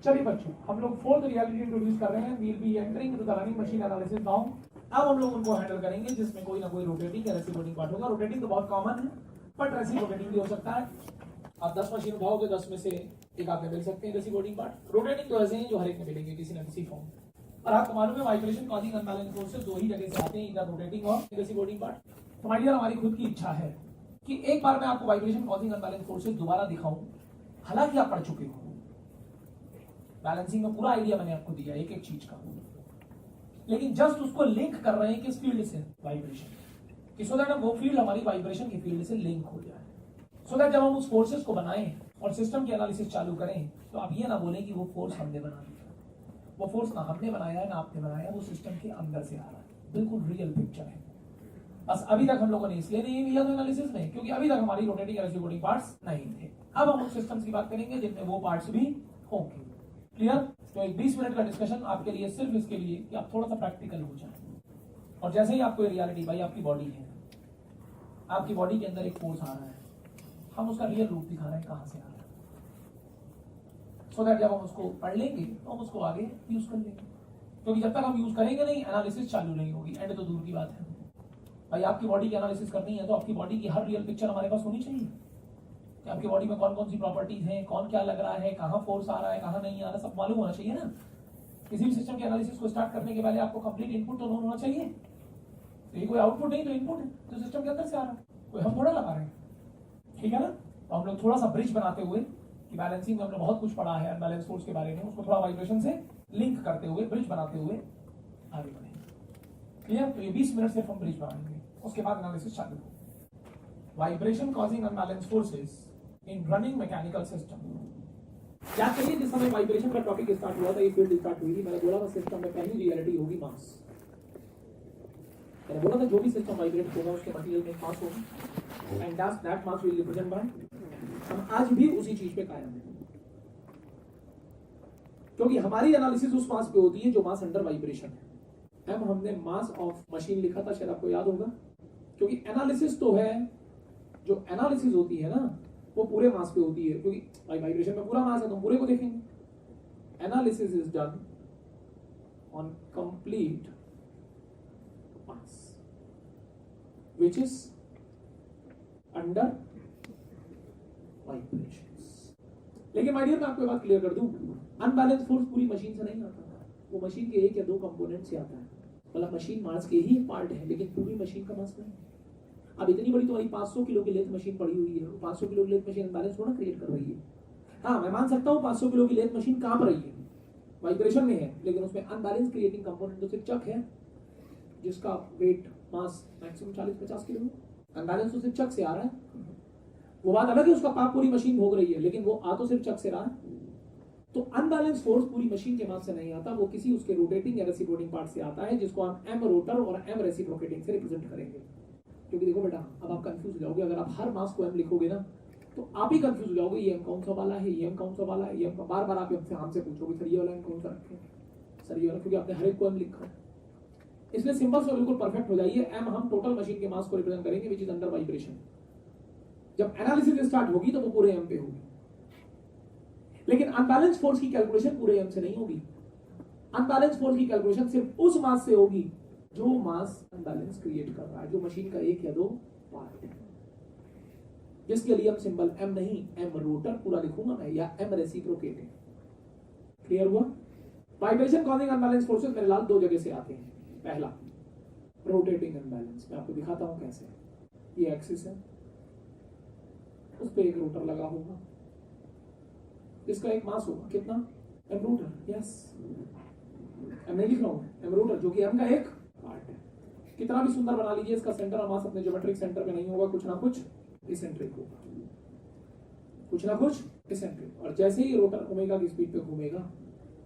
चलिए बच्चों, हम लोग फोर्थ रियलिटी इंट्रोड्यूस कर रहे हैं। We'll be entering to the running machine analysis now. अब हम लोग उनको हैंडल करेंगे जिसमें कोई ना कोई रोटेटिंग या रेसिप्रोकेटिंग पार्ट होगा। रोटेटिंग तो बहुत कॉमन है, बट रेसिप्रोकेटिंग भी हो सकता है। आप 10 मशीन उठाओगे, 10 में से एक आपने मिल सकते हैं रेसिप्रोकेटिंग पार्ट। रोटेटिंग तो ऐसे हैं जो हर एक में मिलेंगे किसी ना किसी फॉर्म। और आपको मालूम है वाइब्रेशन कॉजिंग अनबैलेंस फोर्सेस दो ही जगह से आते हैं, इधर रोटेटिंग और रेसिप्रोकेटिंग पार्ट। तो माय डियर, हमारी खुद की इच्छा है कि एक बार मैं आपको वाइब्रेशन कॉजिंग अनबैलेंस फोर्सेस दोबारा दिखाऊं। हालांकि आप पढ़ चुके हो, बैलेंसिंग में पूरा आइडिया मैंने आपको दिया एक एक चीज का, लेकिन जस्ट उसको लिंक कर रहे हैं किस फील्ड से, वाइब्रेशन की, सो दैट वो फील्ड हमारी वाइब्रेशन की फील्ड से लिंक हो जाए। सो दैट जब हम उस फोर्सेस को बनाएं और सिस्टम की एनालिसिस चालू करें तो आप ये ना बोलें कि वो फोर्स हमने बना दिया। वो फोर्स ना हमने बनाया है ना आपने बनाया, वो सिस्टम के अंदर से आ रहा है। बिल्कुल रियल पिक्चर है। बस अभी तक हम लोगों ने इसलिए नहीं लिया था एनालिसिस में क्योंकि अभी तक हमारी रोटेटिंग या रेसिप्रोकेटिंग पार्ट्स नहीं थे। अब हम उन सिस्टम्स की बात करेंगे जिनमें वो पार्ट्स भी होंगे। क्लियर? तो एक 20 मिनट का डिस्कशन आपके लिए सिर्फ इसके लिए कि आप थोड़ा सा प्रैक्टिकल हो जाए। और जैसे ही आपको रियलिटी, भाई आपकी बॉडी है, आपकी बॉडी के अंदर एक फोर्स आ रहा है, हम उसका रियल रूप दिखा रहे हैं कहां से आ रहा है, सो दैट जब हम उसको पढ़ लेंगे तो हम उसको आगे यूज कर लेंगे। क्योंकि जब तक हम यूज करेंगे नहीं, एनालिसिस चालू नहीं होगी। एंड तो दूर की बात है, भाई आपकी बॉडी की एनालिसिस करनी है तो आपकी बॉडी की हर रियल पिक्चर हमारे पास होनी चाहिए कि आपकी बॉडी में कौन कौन सी प्रॉपर्टीज हैं, कौन क्या लग रहा है, कहाँ फोर्स आ रहा है, कहाँ नहीं आ रहा, सब मालूम होना चाहिए ना। किसी भी सिस्टम के एनालिसिस को स्टार्ट करने के पहले आपको कंप्लीट इनपुट तो नोन होना चाहिए। तो ये कोई आउटपुट नहीं तो इनपुट है, तो सिस्टम के अंदर से आ रहा है, कोई हम थोड़ा लगा रहे हैं। ठीक है ना? तो हम लोग थोड़ा सा ब्रिज बनाते हुए कि बैलेंसिंग में हमने बहुत कुछ पढ़ा है अनबैलेंस फोर्स के बारे में, उसको थोड़ा वाइब्रेशन से लिंक करते हुए, ब्रिज बनाते हुए आगे बढ़ेंगे। क्लियर? तो ये 20 मिनट सिर्फ हम ब्रिज बनाएंगे, उसके बाद एनालिसिस चालू होगा। Vibration causing unbalance forces in running mechanical system. क्या करिए, जिस समय वाइब्रेशन का टॉपिक स्टार्ट हुआ था, ये फील्ड स्टार्ट हुई थी, मैंने बोला था सिस्टम में पहली रियलिटी होगी मास। मैंने बोला था जो भी सिस्टम वाइब्रेट होगा उसके मटेरियल में मास होगा, and that mass will represent by. हम आज भी उसी चीज पे कायम हैं, क्योंकि हमारी एनालिसिस उस मास पे होती है जो मास अंडर वाइब्रेशन है। अब हमने मास ऑफ मशीन लिखा था, शायद आपको याद होगा, क्योंकि एनालिसिस तो है, जो एनालिसिस होती है ना वो पूरे मास पे होती है, क्योंकि भाई वाइब्रेशन में पूरा मास है तो हम पूरे को देखेंगे। Analysis is done on complete mass which is under vibrations. लेकिन माय डियर, मैं आपको बात क्लियर कर दूं, अनबैलेंस फोर्स पूरी मशीन से नहीं आता, वो मशीन के एक या दो कंपोनेंट से आता है। मतलब मशीन मास के ही पार्ट है, लेकिन पूरी मशीन का मास नहीं। अब इतनी बड़ी तुम्हारी 500 किलो की लेथ मशीन पड़ी हुई है, 500 किलो की लेथ मशीन अनबैलेंस थोड़ा क्रिएट कर रही है। हाँ, मैं मान सकता हूँ 500 किलो की लेथ मशीन कांप रही है, वाइब्रेशन में है, लेकिन उसमें अनबैलेंस क्रिएटिंग कंपोनेंट तो सिर्फ चक है, जिसका वेट मास मैक्सिमम 40-50 किलो है। अनबैलेंस तो सिर्फ चक से आ रहा है। वो बात अलग है, उसका पाप पूरी मशीन भोग रही है, लेकिन वो आ तो सिर्फ चक से रहा है। तो अनबैलेंस फोर्स पूरी मशीन के मास से नहीं आता, वो किसी उसके रोटेटिंग या रेसिप्रोकेटिंग पार्ट से आता है, जिसको हम एम रोटर और एम रेसिप्रोकेटिंग से रिप्रेजेंट करेंगे। क्योंकि देखो बेटा, अब आप कंफ्यूज हो जाओगे, अगर आप हर मास को एम लिखोगे ना तो आप ही कंफ्यूज हो जाओगे, ये एम कौन सा वाला है, ये एम कौन सा वाला है, ये बार बार आप हमसे पूछोगे सर ये वाला एम कौन सा रखें, सर ये वाला, क्योंकि आपने हर एक को एम लिखा है। इसलिए सिंपल से बिल्कुल परफेक्ट हो जाइए, एम हम टोटल मशीन के मास को रिप्रेजेंट करेंगे विच इज अंडर वाइब्रेशन। जब एनालिसिस स्टार्ट होगी तो वो पूरे एम पे होगी, लेकिन अनबैलेंस फोर्स की कैलकुलेशन पूरे एम से नहीं होगी। अनबैलेंस फोर्स की कैलकुलेशन सिर्फ उस मास से होगी जो मास अनबैलेंस क्रिएट कर रहा है, जो मशीन का एक या दो पार्ट है, जिसके लिए हम सिंबल एम नहीं एम रोटर पूरा लिखूंगा मैं, या एम रेसिप्रोकेटिंग। क्लियर हुआ? वाइब्रेशन कॉजिंग अनबैलेंस फोर्सेस मेरे लाल दो जगह से आते हैं। पहला, रोटेटिंग अनबैलेंस, मैं आपको दिखाता हूं कैसे। ये एक्सिस है, उस पर एक रोटर लगा होगा, इसका एक मास होगा, कितना? M rotor. यस, एम नहीं लिख रहा हूं, एम रोटर, जो कि एम का एक पार्ट है। कितना भी सुंदर बना लीजिए, इसका सेंटर ऑफ मास अपने ज्योमेट्रिक सेंटर पे नहीं होगा, कुछ ना कुछ इसेंट्रिक होगा, कुछ ना कुछ इसेंट्रिक। और जैसे ही रोटर ओमेगा की स्पीड पे घूमेगा,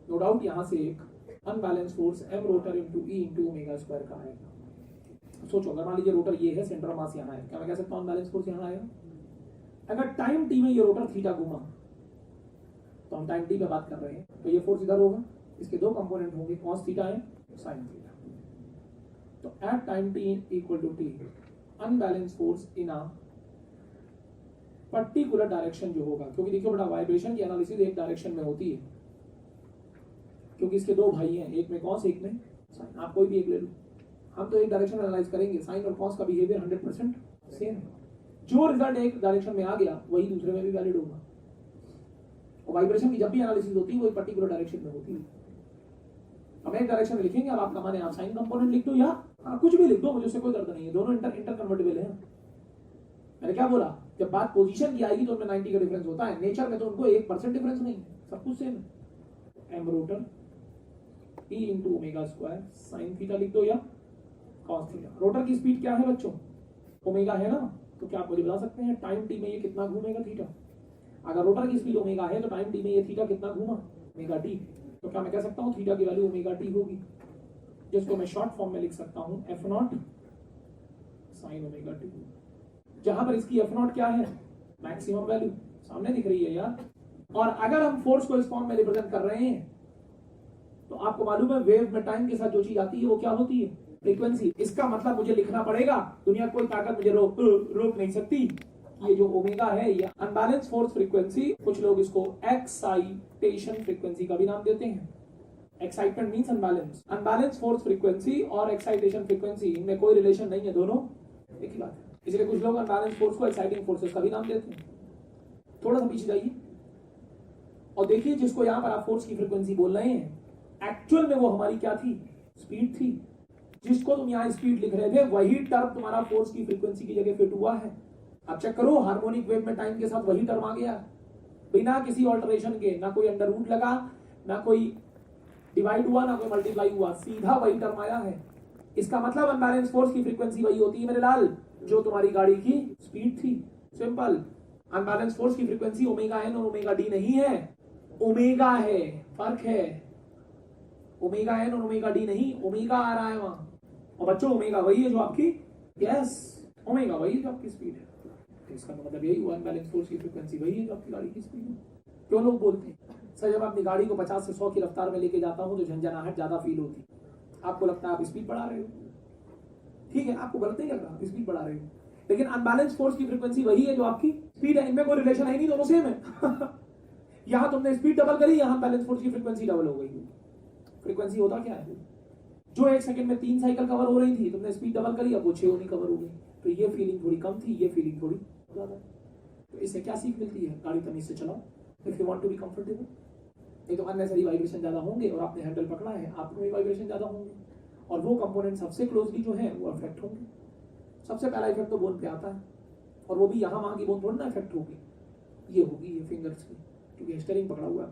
नो डाउट यहां से एक unbalance force M rotor into e into omega square का आएगा। सोचो, अगर मान लीजिए रोटर ये है, सेंटर ऑफ मास यहाँ है, क्या मैं कह सकता हूँ अनबैलेंस फोर्स यहाँ आएगा? अगर टाइम टी में ये रोटर थीटा घूमा, तो हम टाइम टी पे बात कर रहे हैं, तो ये फोर्स इधर होगा, इसके दो कंपोनेंट होंगे, कॉस थीटा है, साइन थीटा। तो at time t equal to t, unbalance force in a particular direction जो होगा, क्योंकि देखिए बेटा, वाइब्रेशन की एनालिसिस एक डायरेक्शन में होती है, क्योंकि इसके दो भाई हैं, एक में कॉस एक में साइन, आप कोई भी एक ले लो, हम तो एक डायरेक्शन एनालाइज करेंगे, साइन और कॉस का बिहेवियर 100% सेम है, जो रिजल्ट एक डायरेक्शन में आ गया वही दूसरे में भी वैलिड होगा, और वाइब्रेशन की जब भी एनालिसिस होती है वो एक पर्टिकुलर डायरेक्शन में होती है। हम एक डायरेक्शन में लिखेंगे, अब आपका माने आप साइन कंपोनेंट लिख दो या कुछ भी लिख दो, मुझे उससे कोई दर्द नहीं है, दोनों इंटर कन्वर्टेबल है। मैंने क्या बोला, जब बात पोजीशन की आएगी तो उनमें 90 का डिफरेंस होता है, नेचर में तो उनको 1% डिफरेंस नहीं है, सब कुछ सेम है। M rotor E into omega square sine theta लिख दो या कॉस थीटा। रोटर की स्पीड क्या है बच्चों, ओमेगा है ना, तो क्या आप मुझे बता सकते हैं टाइम टी में ये कितना घूमेगा थीटा? अगर रोटर की स्पीड ओमेगा है तो टाइम टी में ये थीटा कितना घूमा, ओमेगा टी, तो क्या मैं कह सकता हूँ थीटा की वैल्यू ओमेगा टी होगी, जिसको मैं शॉर्ट फॉर्म में लिख सकता हूँ F not sine omega T, जहां पर इसकी एफ नॉट क्या है, मैक्सिमम वैल्यू सामने दिख रही है यार। और अगर हम फोर्स को इस फॉर्म में रिप्रेजेंट कर रहे हैं तो आपको मालूम है वेव में टाइम के साथ जो चीज आती है वो क्या होती है, फ्रीक्वेंसी। इसका मतलब मुझे लिखना पड़ेगा, दुनिया कोई ताकत मुझे रोक नहीं सकती, ये जो ओमेगा है ये अनबैलेंस फोर्स फ्रीक्वेंसी, कुछ लोग इसको एक्साइटेशन फ्रीक्वेंसी का भी नाम देते हैं। Excitement means unbalance, unbalance force frequency और एक्साइटेशन फ्रीक्वेंसी इनमें कोई रिलेशन नहीं है, दोनों एक ही बात है, इसलिए कुछ लोग अनबैलेंस फोर्स को एक्साइटिंग फोर्सेस का भी नाम देते हैं। थोड़ा सा पीछे जाइए और देखिए, जिसको यहां पर आप फोर्स की फ्रीक्वेंसी बोल रहे हैं एक्चुअल में वो हमारी क्या थी, स्पीड थी। जिसको तुम यहाँ स्पीड लिख रहे थे वही टर्म तुम्हारा फोर्स की फ्रीक्वेंसी की जगह फिट हुआ है। अब चेक करो, हार्मोनिक वेव में टाइम के साथ वही टर्म आ गया बिना किसी ऑल्टरेशन के, ना कोई अंडर रूट लगा, ना कोई डिवाइड हुआ, ना कोई मल्टीप्लाई हुआ, सीधा वही टर्म आया है। इसका मतलब अनबैलेंस फोर्स की फ्रीक्वेंसी वही होती है मेरे लाल जो तुम्हारी गाड़ी की स्पीड थी। सिंपल, अनबैलेंस फोर्स की फ्रीक्वेंसी ओमेगा एन और ओमेगा डी नहीं है, ओमेगा है, फर्क है, ओमेगा एन और ओमेगा डी नहीं, ओमेगा आ रहा है वहां। और बच्चों ओमेगा वही है जो आपकी, यस ओमेगा वही है जो आपकी स्पीड है, तो इसका मतलब यही हुआ अनबैलेंस फोर्स की फ्रीक्वेंसी वही है जो आपकी गाड़ी की स्पीड है। क्यों लोग बोलते हैं सर जब अपनी गाड़ी को 50 से 100 की रफ्तार में लेके जाता हूं तो झंझनाहट ज्यादा फील होती, आपको लगता है आप स्पीड बढ़ा रहे हो, ठीक है, आपको गलत नहीं लग रहा, स्पीड बढ़ा रहे हो, लेकिन अनबैलेंस फोर्स की फ्रीक्वेंसी वही है जो आपकी स्पीड है, इनमें कोई रिलेशन है नहीं, दोनों सेम है। यहां तुमने स्पीड डबल करी, यहां बैलेंस फोर्स की फ्रीक्वेंसी डबल हो गई। फ्रीक्वेंसी होता क्या है, जो 1 सेकंड में 3 साइकिल कवर हो रही थी तुमने स्पीड डबल करी, अब वो 6 होनी कवर हो गई, तो ये फीलिंग थोड़ी कम थी, ये फीलिंग थोड़ी ज्यादा। तो इससे क्या सीख मिलती है, गाड़ी तमीज से चलाओ if you want to be comfortable. नहीं तो अननेसेसरी वाइब्रेशन ज्यादा होंगे और आपने हैंडल पकड़ा है, आपको भी वाइब्रेशन ज्यादा होंगे और वो कंपोनेंट सबसे क्लोजली जो है वो अफेक्ट होंगे। सबसे पहला इफेक्ट तो बोन पे आता है, और वो भी यहाँ वहां की बोन थोड़ी ना इफेक्ट होगी, ये होगी ये फिंगर्स की, क्योंकि स्टीयरिंग पकड़ा हुआ है,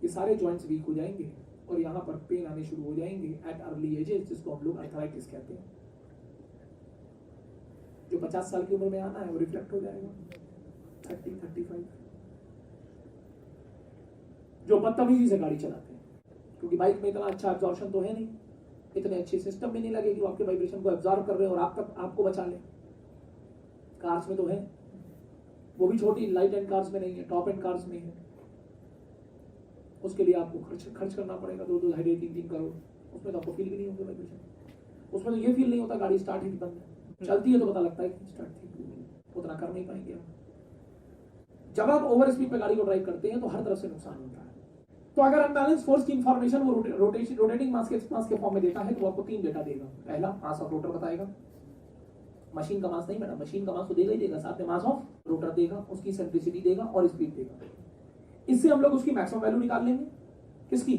ये सारे जॉइंट्स वीक हो जाएंगे और यहाँ पर पेन आने शुरू हो जाएंगे एट अर्ली एजेस, जिसको हम लोग आर्थराइटिस कहते हैं। जो 50 साल की उम्र में आना है वो रिफ्लेक्ट हो जाएगा 30-35। जो बदतमीजी से गाड़ी चलाते हैं, क्योंकि बाइक में इतना अच्छा एब्जॉर्प्शन तो है नहीं, इतने अच्छे सिस्टम भी नहीं लगे कि वो आपके वाइब्रेशन को एब्जॉर्ब कर रहे हैं और आप तक आपको बचा ले। कार्स में तो है, वो भी छोटी लाइट एंड कार्स में नहीं है, टॉप एंड कार्स में है, उसके लिए आपको खर्च करना पड़ेगा 2-2, 2.5-3 करोड़, उसमें तो आपको फील भी नहीं होगा वाइब्रेशन, उसमें तो ये फील नहीं होता गाड़ी स्टार्ट है कि बंद है, चलती है तो पता लगता है कि स्टार्ट थी, उतना कर नहीं पाएंगे हम। जब आप ओवर स्पीड पे गाड़ी को ड्राइव करते हैं तो हर तरफ से नुकसान होता है। तो अगर अनबैलेंस फोर्स की इंफॉर्मेशन वो रोटेटिंग मास के फॉर्म में देता है तो वो आपको 3 डेटा देगा। पहला मास ऑफ रोटर बताएगा, मशीन का मास नहीं बेटा, मशीन का मास तो देगा ही देगा, साथ में मास ऑफ रोटर देगा, उसकी सेंट्रिसिटी देगा और स्पीड देगा। इससे हम लोग उसकी मैक्सिमम वैल्यू निकाल लेंगे, किसकी,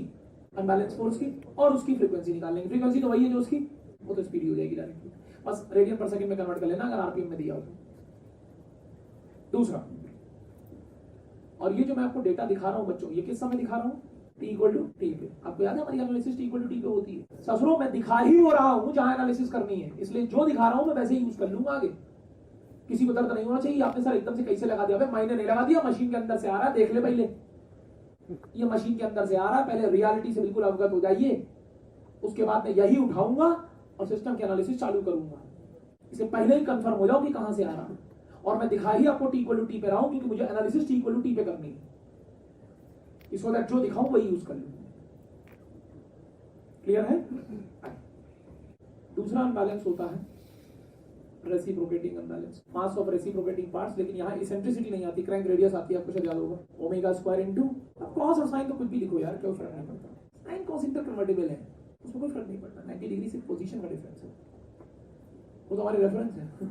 अनबैलेंस फोर्स की, और उसकी फ्रीक्वेंसी निकाल लेंगे। फ्रीक्वेंसी तो वही है जो उसकी, वो तो स्पीड ही हो जाएगी डायरेक्टली, बस रेडियन पर सेकंड में कन्वर्ट कर लेना अगर आरपीएम में दिया हो। दूसरा, और ये जो मैं आपको डेटा दिखा रहा हूं बच्चों, ये किस समय दिखा रहा हूं, T = T पे। आपको याद है हमारी एनालिसिस T = T पे होती है। ससुरों मैं दिखा ही हो रहा हूं जहां एनालिसिस करनी है, इसलिए जो दिखा रहा हूं मैं वैसे ही यूज कर लूंगा आगे। किसी को दर्द नहीं होना चाहिए, आपने सर एकदम से कैसे लगा दिया, मैंने नहीं लगा दिया, मशीन के अंदर से आ रहा है, देख ले पहले ये मशीन के अंदर से आ रहा है, पहले रियलिटी से बिल्कुल अवगत हो जाइए, उसके बाद मैं यही उठाऊंगा और सिस्टम की एनालिसिस चालू करूंगा। इसे पहले ही कंफर्म हो जाओ कि कहां से आ रहा है, और मैं दिखा ही आपको T = T पे रहा हूं क्योंकि मुझे एनालिसिस T = T पे करनी है, इसको दैट जो दिखाऊं वही यूज कर लूं। क्लियर है? दूसरा अनबैलेंस होता है reciprocating unbalance, mass of reciprocating parts, लेकिन यहाँ इसेंट्रिसिटी नहीं आती, क्रैंक रेडियस आती है, आपको शायद याद होगा, ओमेगा स्क्वायर इनटू, कॉस और साइन तो कुछ भी लिखो यार, क्या फर्क नहीं पड़ता। साइन कॉस इंटर कन्वर्टेबल है, उसमें कोई फर्क नहीं पड़ता। 90 डिग्री सिर्फ पोजीशन का डिफरेंस है, वो तो हमारे रेफरेंस है।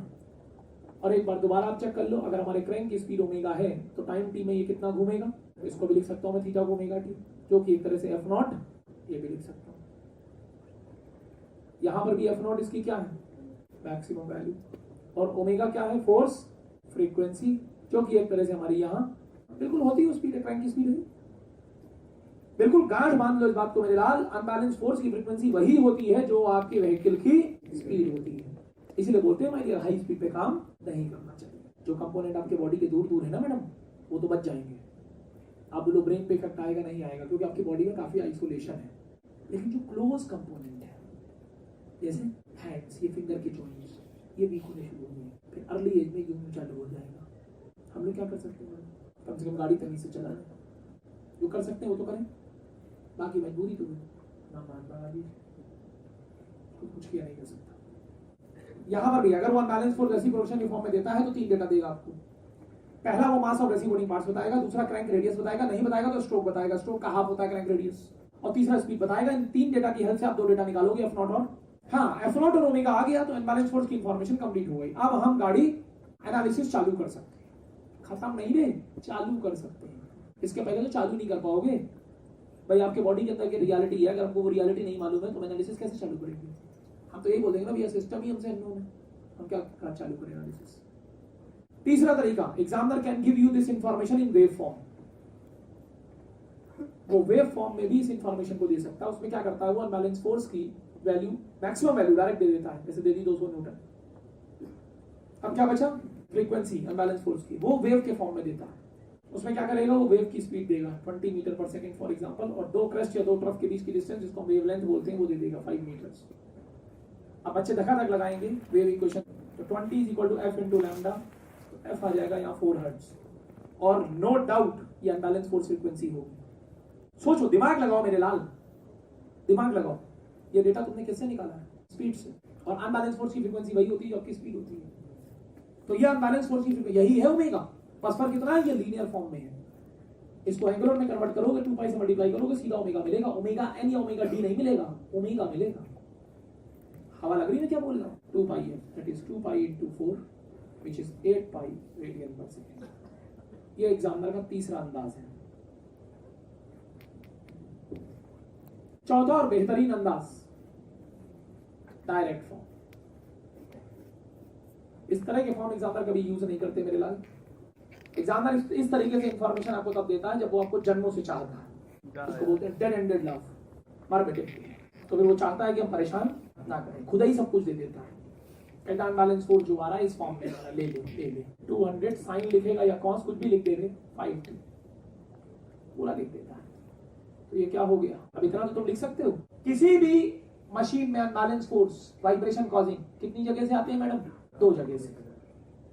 और एक बार दोबारा आप चेक कर लो, अगर हमारे क्रैंक की स्पीड ओमेगा है तो टाइम टी में ये कितना घूमेगा, इसको भी लिख सकता हूं मैं थीटा ओमेगा टी, जो कि एक तरह से एफ नॉट, ये भी लिख सकता हूं। यहां पर भी एफ नॉट इसकी क्या है, मैक्सिमम वैल्यू, और ओमेगा क्या है, फोर्स फ्रीक्वेंसी, जो कि एक तरह से हमारी यहां बिल्कुल होती है स्पीड, क्रैंक की स्पीड है। बिल्कुल गांठ मान लो इस बात को मेरे लाल, अनबैलेंस फोर्स की फ्रीक्वेंसी वही होती है जो आपके व्हीकल की स्पीड होती है। इसलिए बोलते हैं माय हाई स्पीड पे काम नहीं करना चाहिए। जो कंपोनेंट आपके बॉडी के दूर दूर है ना मैडम, वो तो बच जाएंगे। आप बोलो ब्रेन पे इफेक्ट आएगा, नहीं आएगा, क्योंकि आपकी बॉडी में काफी आइसोलेशन है। लेकिन जो क्लोज कंपोनेंट है, जैसे हैंड्स, ये फिंगर के जॉइंट्स, ये वीक होने शुरू होंगे, फिर अर्ली एज में यूं चालू हो जाएगा। हम लोग क्या कर सकते हैं, कम से कम गाड़ी तमीज से चलाएं, जो कर सकते हैं वो तो करें, बाकी मजबूरी तो ना मानना कुछ किया नहीं कर सकता। यहां पर भी अगर वो अनबैलेंस फोर्स रेसिप्रोकेशन के फॉर्म में देता है तो 3 डेटा देगा आपको। पहला वो मास ऑफ रेसिप्रोकेटिंग पार्ट्स बताएगा, दूसरा क्रैंक रेडियस बताएगा, नहीं बताएगा तो स्ट्रोक बताएगा, स्ट्रोक का हाफ होता है क्रैंक रेडियस, और तीसरा स्पीड बताएगा। इन 3 डेटा की हेल्प से आप 2 डेटा निकालोगे, एफ नॉट और हाँ, एफ नॉट और ओमेगा आ गया तो अनबैलेंस फोर्स की इंफॉर्मेशन कंप्लीट हो गई। अब हम गाड़ी एनालिसिस चालू कर सकते हैं, खत्म नहीं रे, चालू कर सकते हैं। इसके पहले तो चालू नहीं कर पाओगे भाई, आपके बॉडी के अंदर की रियलिटी है, अगर आपको वो रियलिटी नहीं मालूम है तो एनालिसिस कैसे चालू करेंगे। हम तो यही बोलेंगे ना भैया, सिस्टम ही हमसे अननोन है, हम क्या चालू करें एनालिसिस। तीसरा तरीका, examiner can give you this information in wave form. वो वेव फॉर्म में भी इस इंफॉर्मेशन को दे सकता है। उसमें क्या करता है वो, अनबैलेंस फोर्स की वैल्यू, मैक्सिमम वैल्यू डायरेक्ट दे देता है, जैसे दे दी 200 न्यूटन। अब क्या बचा, फ्रीक्वेंसी अनबैलेंस फोर्स की, वो वेव के फॉर्म में देता है। उसमें क्या करेगा, वो वेव की स्पीड देगा 20 मीटर पर सेकंड फॉर एग्जांपल, और 2 क्रेस्ट या 2 ट्रफ के बीच की डिस्टेंस, जिसको हम वेवलेंथ बोलते हैं, वो दे देगा 5 मीटर्स। अब बच्चे धक्का-धक लगाएंगे वेव इक्वेशन, तो 20 is equal to f into lambda, तो एफ आ जाएगा यहाँ 4 हर्ट्ज, और नो डाउट ये अनबैलेंस फोर्स फ्रीक्वेंसी होगी। सोचो, दिमाग लगाओ मेरे लाल, दिमाग लगाओ, ये डेटा तुमने किससे निकाला है, स्पीड से, और अनबैलेंस फोर्स की फ्रीक्वेंसी वही होती है जो आपकी स्पीड होती है। तो ये अनबैलेंस फोर्स की फ्रीक्वेंसी यही है ओमेगा, बस फर्क कितना है, ये लीनियर फॉर्म में है। इसको एंगुलर में कन्वर्ट करोगे, 2 पाई से मल्टीप्लाई करोगे, सीधा ओमेगा मिलेगा। ओमेगा एन या ओमेगा डी नहीं मिलेगा, ओमेगा मिलेगा। हवा लग रही है क्या बोल रहा हूं, 2 पाई है, that is 2 pi into 4 which is 8 pi radian पर सेकंड। ये एग्जामिनर का तीसरा अंदाज है। चौथा और बेहतरीन अंदाज, डायरेक्ट फॉर्म। इस तरह के फॉर्म एग्जामिनर कभी यूज नहीं करते मेरे लाल। एग्जामिनर इस तरीके से इंफॉर्मेशन आपको तब देता है जब वो आपको जन्मों से चाहता है, उसको बोलते हैं डेड एंडेड लव, मर बेटे। तो फिर वो चाहता है कि हम परेशान ना करें, खुद ही सब कुछ दे देता है। कहता है अनबैलेंस फोर्स जो आ रहा है इस फॉर्म में ले ले 200 साइन लिखेगा या कॉस कुछ भी लिख दे रहे, 5 पूरा लिख देता है। तो ये क्या हो गया, अब इतना तो तुम लिख सकते हो। किसी भी मशीन में अनबैलेंस फोर्स वाइब्रेशन कॉजिंग कितनी जगह से आते हैं मैडम, 2 जगह से।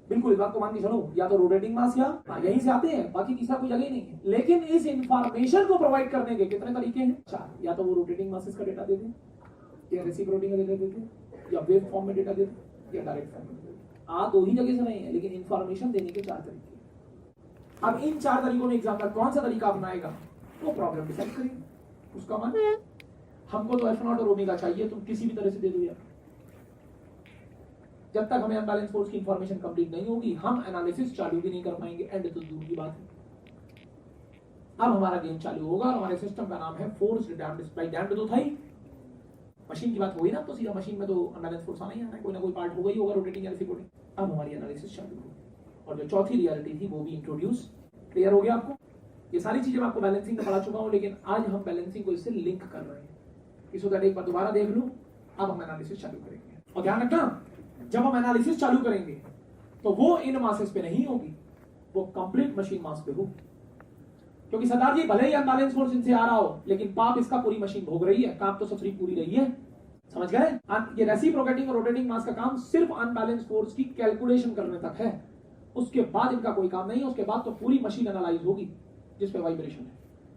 बिल्कुल इस बात को मान के चलो, या तो रोटेटिंग मास या यहीं से आते हैं, बाकी तीसरा कोई जगह ही नहीं है। लेकिन इस इंफॉर्मेशन को प्रोवाइड करने के कितने तरीके हैं, 4। या तो वो रोटेटिंग मासेस का डेटा देते, या रेसिप्रोकेटिंग का डेटा देते, या वेव फॉर्म में डेटा देते, या डायरेक्ट फॉर्म में। आ 2 ही जगह से नहीं है, लेकिन इंफॉर्मेशन देने के 4 तरीके। अब इन 4 तरीकों में एग्जामिनर कौन सा तरीका अपनाएगा वो प्रॉब्लम डिसाइड करेगा। उसका मान हमको तो एफ नॉट और ओमेगा चाहिए, तुम किसी भी तरह से दे दो यार। जब तक हमें अनबैलेंस फोर्स की इंफॉर्मेशन कंप्लीट नहीं होगी, हम एनालिसिस चालू भी नहीं कर पाएंगे, एंड तो दूर की बात है। अब हमारा गेम चालू होगा और हमारे सिस्टम का नाम है फोर्स डैम्प्ड बाय डैम्प्ड। तो था ही मशीन की बात हुई ना, तो सीधा मशीन में तो अनबैलेंस फोर्स आना ही आना है, कोई ना कोई पार्ट होगा ही होगा, रोटेटिंग या रेसिप्रोकेटिंग। अब हमारी एनालिसिस चालू होगी, और जो चौथी रियलिटी थी वो भी इंट्रोड्यूस। क्लियर हो गया आपको? ये सारी चीजें मैं आपको बैलेंसिंग में पढ़ा चुका हूं, लेकिन आज हम बैलेंसिंग को इससे लिंक कर रहे हैं। इसको एक बार दोबारा देख लो। अब हम एनालिसिस चालू करेंगे, और ध्यान रखना, जब हम एनालिसिस चालू करेंगे तो वो इन मासेस पे नहीं होगी, वो कंप्लीट मशीन मास पे होगी। क्योंकि सरदार जी भले ही अनबैलेंस फोर्स इनसे आ रहा हो, लेकिन पाप इसका पूरी मशीन भोग रही है, काम तो सबसे पूरी रही है। समझ गए? ये रेसिप्रोकेटिंग और रोटेटिंग मास का काम सिर्फ अनबैलेंस फोर्स की कैलकुलेशन करने तक है। उसके बाद इनका कोई काम नहीं है। उसके बाद तो पूरी मशीन एनालाइज होगी जिसपे वाइब्रेशन है।